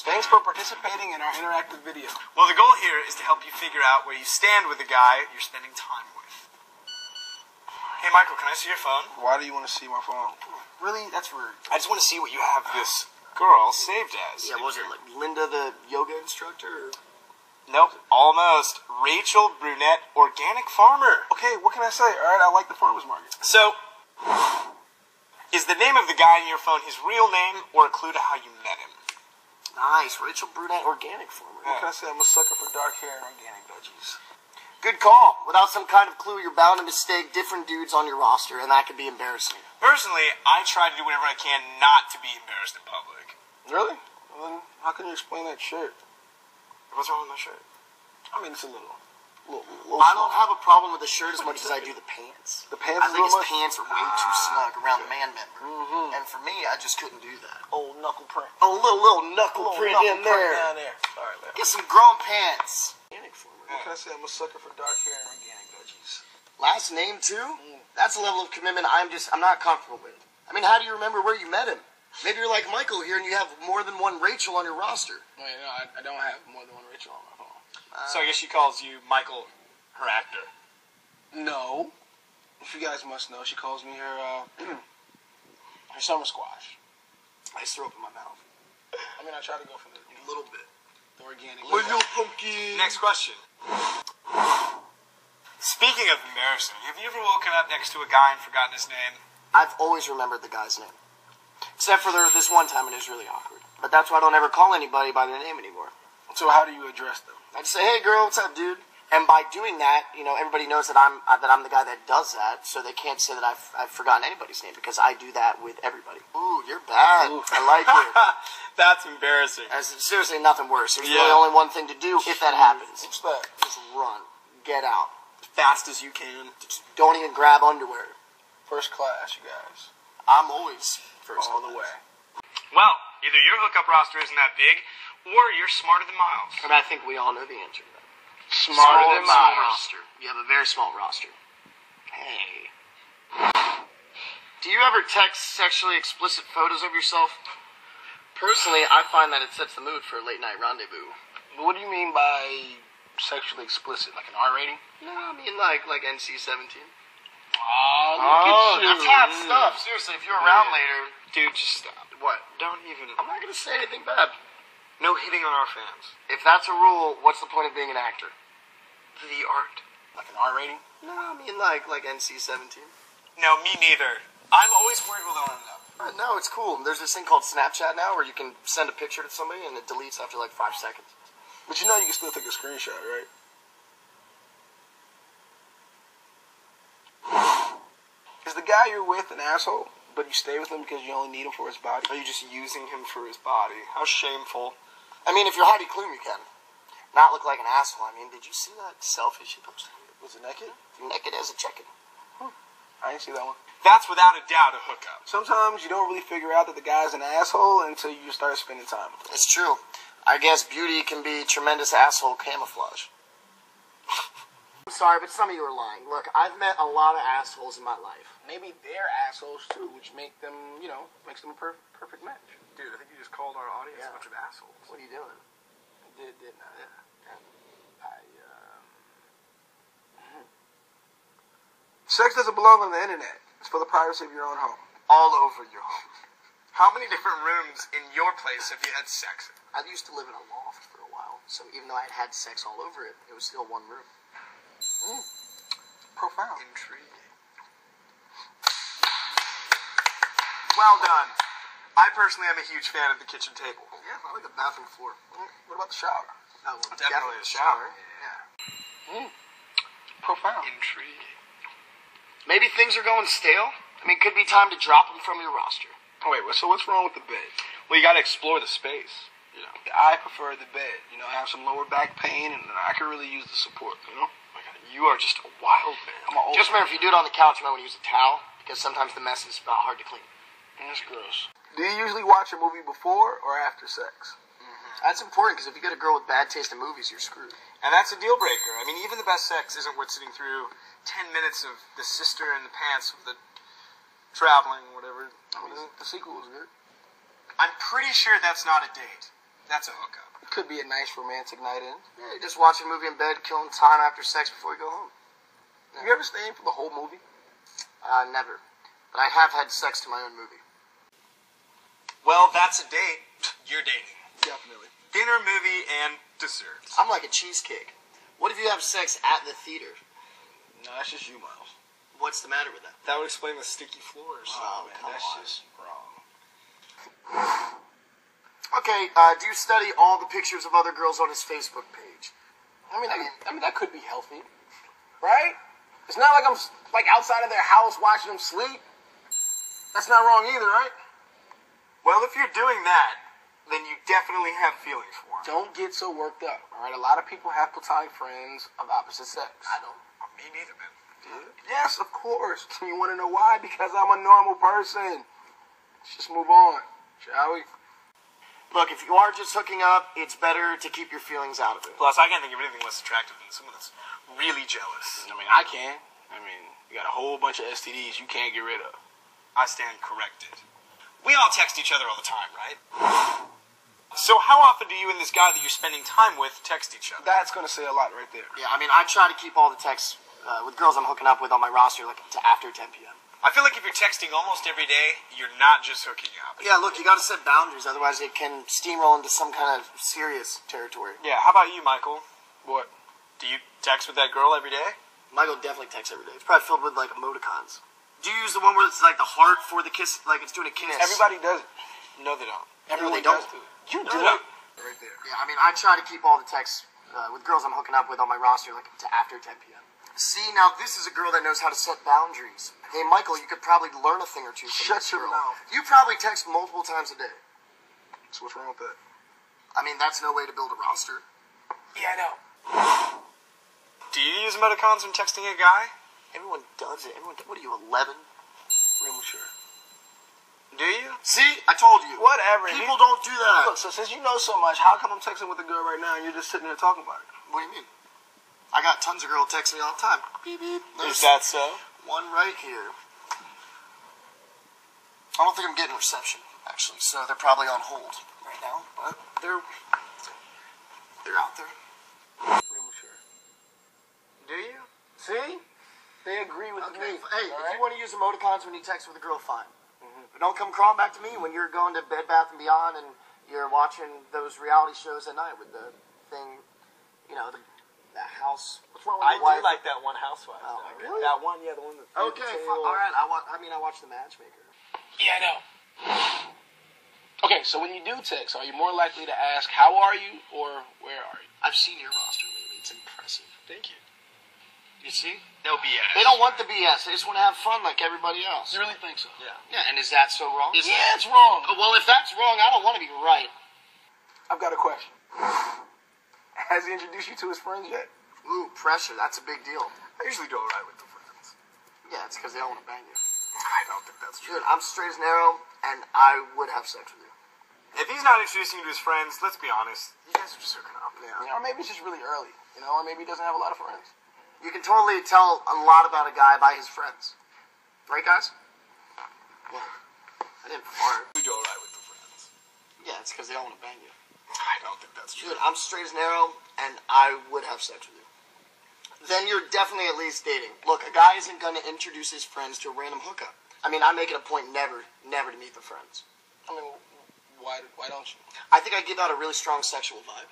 Thanks for participating in our interactive video. Well, the goal here is to help you figure out where you stand with the guy you're spending time with. Hey, Michael, can I see your phone? Why do you want to see my phone? Really? That's rude. I just want to see what you have this girl saved as. Yeah, was it like Linda the yoga instructor? Or? Nope, almost. Rachel Brunette, organic farmer. Okay, what can I say? All right, I like the farmer's market. So, is the name of the guy in your phone his real name or a clue to how you met him? Nice, Rachel Brunette, organic farmer. What can I say? I'm a sucker for dark hair and organic veggies. Good call. Without some kind of clue, you're bound to mistake different dudes on your roster, and that could be embarrassing. Personally, I try to do whatever I can not to be embarrassed in public. Really? Well, then, how can you explain that shirt? What's wrong with my shirt? I mean, it's a little I don't have a problem with the shirt as much as I do the pants. The pants. I think his pants are way too snug around the man member, and for me, I just couldn't do that. Old knuckle print. A little knuckle print in there. Down there. All right, man. Get some grown pants. What can I say? I'm a sucker for dark hair and organic veggies. Last name too? That's a level of commitment I'm not comfortable with. I mean, how do you remember where you met him? Maybe you're like Michael here and you have more than one Rachel on your roster. Wait, no, I don't have more than one Rachel on my phone. So I guess she calls you Michael, her actor. No. If you guys must know, she calls me her her summer squash. I just throw up in my mouth. I mean, I try to go for the little bit. The organic. Pumpkin. Next question. Speaking of embarrassing, have you ever woken up next to a guy and forgotten his name? I've always remembered the guy's name. Except for this one time, it is really awkward. But that's why I don't ever call anybody by their name anymore. So how do you address them? I just say, hey girl, what's up, dude? And by doing that, you know, everybody knows that I'm the guy that does that, so they can't say that I've forgotten anybody's name because I do that with everybody. Ooh, you're bad. Ooh. I like it. That's embarrassing. There's seriously nothing worse. There's really only one thing to do if that happens. What's that? Just run. Get out. Fast as you can. Just don't even grab underwear. First class, you guys. I'm always first All the way. Well, either your hookup roster isn't that big, or you're smarter than Miles. And I think we all know the answer to that. Smarter than small Miles. roster. You have a very small roster. Hey. Do you ever text sexually explicit photos of yourself? Personally, I find that it sets the mood for a late night rendezvous. What do you mean by sexually explicit? Like an R rating? No, I mean like NC-17. Oh, look at you. That's hot stuff. Seriously, if you're around later, Dude, just stop. what? Don't even... I'm not gonna say anything bad. No hitting on our fans. If that's a rule, what's the point of being an actor? The art. Like an R rating? No, I mean like NC-17. No, me neither. I'm always worried we'll own it up. No, it's cool. There's this thing called Snapchat now where you can send a picture to somebody and it deletes after like 5 seconds. But you know you can still take a screenshot, right? Is the guy you're with an asshole, but you stay with him because you only need him for his body? Are you just using him for his body? How shameful. I mean, if you're Heidi Klum, you can. Not look like an asshole. I mean, did you see that selfie she posted? Was it naked? Naked as a chicken. I didn't see that one. That's without a doubt a hookup. Sometimes you don't really figure out that the guy's an asshole until you start spending time with him. It's true. I guess beauty can be tremendous asshole camouflage. I'm sorry, but some of you are lying. Look, I've met a lot of assholes in my life. Maybe they're assholes too, which make them, makes them a perfect match. Dude, I think you just called our audience a bunch of assholes. What are you doing? Didn't I? Sex doesn't belong on the internet. It's for the privacy of your own home. All over your home. How many different rooms in your place have you had sex in? I used to live in a loft for a while, so even though I had sex all over it, it was still one room. Profound. Intriguing. Well done. I personally am a huge fan of the kitchen table. Yeah, I like the bathroom floor. What about the shower? Oh, well, Definitely a shower. Yeah. Profound. Intriguing. Maybe things are going stale. I mean, it could be time to drop them from your roster. Oh, wait, so what's wrong with the bed? Well, you gotta explore the space. I prefer the bed. I have some lower back pain, and I could really use the support, Oh my God, you are just a wild man. I'm an old Just remember, if you do it on the couch, you might want to use a towel, because sometimes the mess is hard to clean. That's gross. Do you usually watch a movie before or after sex? That's important, because if you get a girl with bad taste in movies, you're screwed. And that's a deal breaker. I mean, even the best sex isn't worth sitting through 10 minutes of the sister in the pants with the traveling, whatever. The sequel was good. I'm pretty sure that's not a date. That's a hookup. Could be a nice romantic night in. Yeah, you just watch a movie in bed, killing time after sex before you go home. You ever stay in for the whole movie? Never. But I have had sex to my own movie. Well, that's a date. You're dating. Definitely. Dinner, movie, and dessert. I'm like a cheesecake. What if you have sex at the theater? No, that's just you, Miles. What's the matter with that? That would explain the sticky floors. Oh, man, come that's on. just wrong. Okay, do you study all the pictures of other girls on his Facebook page? I mean, that could be healthy, right? It's not like I'm like outside of their house watching them sleep. That's not wrong either, right? Well, if you're doing that, then you definitely have feelings for him. Don't get so worked up, all right? A lot of people have platonic friends of opposite sex. I don't. Me neither, man. Yes, of course. You want to know why? Because I'm a normal person. Let's just move on, shall we? Look, if you are just hooking up, it's better to keep your feelings out of it. Plus, I can't think of anything less attractive than someone that's really jealous. I mean, I can. I mean, you got a whole bunch of STDs you can't get rid of. I stand corrected. We all text each other all the time, right? So how often do you and this guy that you're spending time with text each other? That's going to say a lot right there. Yeah, I mean, I try to keep all the texts with girls I'm hooking up with on my roster like to after 10 p.m. I feel like if you're texting almost every day, you're not just hooking up. Yeah, look, you gotta set boundaries, otherwise it can steamroll into some kind of serious territory. Yeah, how about you, Michael? What? Do you text with that girl every day? Michael definitely texts every day. It's probably filled with, like, emoticons. Do you use the one where it's, like, the heart for the kiss, like it's doing a kiss? Everybody does it. No, they don't. Everyone they don't. does it. You No, do they it. don't. Right there. Yeah, I mean, I try to keep all the texts with girls I'm hooking up with on my roster, like, to after 10 p.m. See, now this is a girl that knows how to set boundaries. Hey, Michael, you could probably learn a thing or two from Shut this your girl. mouth. You probably text multiple times a day. So what's wrong with that? I mean, that's no way to build a roster. Yeah, I know. Do you use emoticons when texting a guy? Everyone does it. What are you, 11? Real mature. Do you? See, I told you. Whatever. People don't do that. Look, so since you know so much, how come I'm texting with a girl right now and you're just sitting there talking about it? What do you mean? I got tons of girls texting me all the time. Beep, beep. Is that so? One right here. I don't think I'm getting reception, actually, so they're probably on hold right now, but they're out there. Real mature. Do you? See? They agree with Okay, me. hey, all if right? you want to use emoticons when you text with a girl, fine. But don't come crawling back to me when you're going to Bed Bath & Beyond and you're watching those reality shows at night with the thing, you know, the house. What's wrong with I your wife? do like that one housewife. Oh, though. really? That one, yeah, the one that... Okay, fine. All right. I watch The Matchmaker. Yeah, I know. Okay, so when you do text, are you more likely to ask, how are you, or where are you? I've seen your roster lately. It's impressive. Thank you. You see? No BS. They don't want the BS. They just want to have fun like everybody else. You really think so? Yeah. Yeah, and is that so wrong? Yeah, it's wrong. Oh, well, if that's wrong, I don't want to be right. I've got a question. Has he introduced you to his friends yet? Ooh, pressure. That's a big deal. I usually do alright with the friends. Yeah, it's because they don't want to bang you. I don't think that's true. Dude, I'm straight as an arrow, and I would have sex with you. If he's not introducing you to his friends, let's be honest, you guys are just hooking up. Yeah. Or maybe it's just really early, or maybe he doesn't have a lot of friends. You can totally tell a lot about a guy by his friends. Right, guys? Well, I didn't fart. We do alright with the friends. Yeah, it's because they don't want to bang you. I don't think that's true. Dude, I'm straight as an arrow, and I would have sex with you. Then you're definitely at least dating. Look, a guy isn't going to introduce his friends to a random hookup. I mean, I make it a point never to meet the friends. I mean, why don't you? I think I give out a really strong sexual vibe.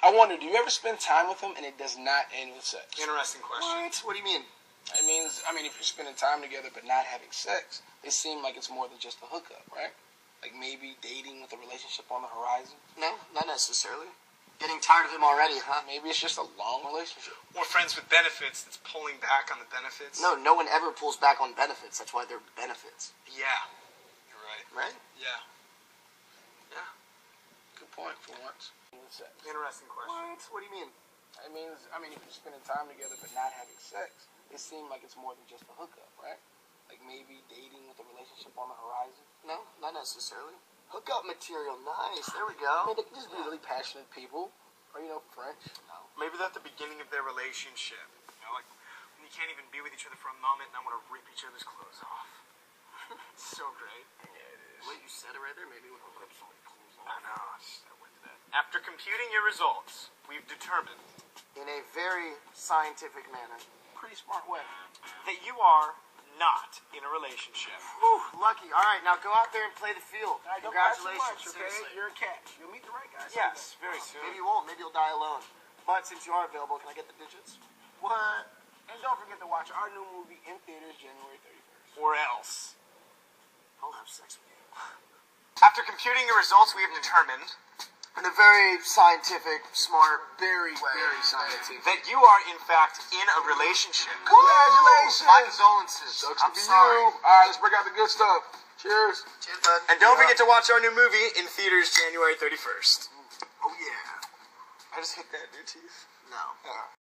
I wonder, do you ever spend time with him and it does not end with sex? Interesting question. What? What do you mean? It means, if you're spending time together but not having sex, it seems like it's more than just a hookup, right? Like maybe dating with a relationship on the horizon. No, not necessarily. Getting tired of him already, huh? Maybe it's just a long relationship. Or friends with benefits that's pulling back on the benefits. No one ever pulls back on benefits. That's why they're benefits. Yeah. You're right. Right? Yeah. Yeah. Good point for once. Sex. Interesting question. What do you mean? It means, if you're spending time together but not having sex, it seems like it's more than just a hookup, right? Like maybe dating with a relationship on the horizon. No, not necessarily. Hookup material, nice. There we I go. mean, they can just be really passionate people, or French. No. Maybe that's the beginning of their relationship. Like when you can't even be with each other for a moment and I want to rip each other's clothes off. It's so great. Yeah, it is. The way you said it right there made me want to rip somebody's clothes off. I know. I went to that. After computing your results, we've determined In a very scientific manner. Pretty smart way. that you are not in a relationship. Whew, lucky. All right, now go out there and play the field. All right, don't cry too Congratulations. much, okay? Seriously. You're a catch. You'll meet the right guy. Yes, very soon. Maybe you won't. Maybe you'll die alone. But since you are available, can I get the digits? What? And don't forget to watch our new movie in theaters January 31st. Or else. I'll have sex with you. After computing your results, we have determined In a very scientific, smart, Very scientific. that you are, in fact, in a relationship. Congratulations! My condolences. Sucks I'm to be sorry. you. All right, let's break out the good stuff. Cheers. Cheers, bud. And don't forget to watch our new movie in theaters January 31st. Oh, yeah. I just hit that in your teeth. No.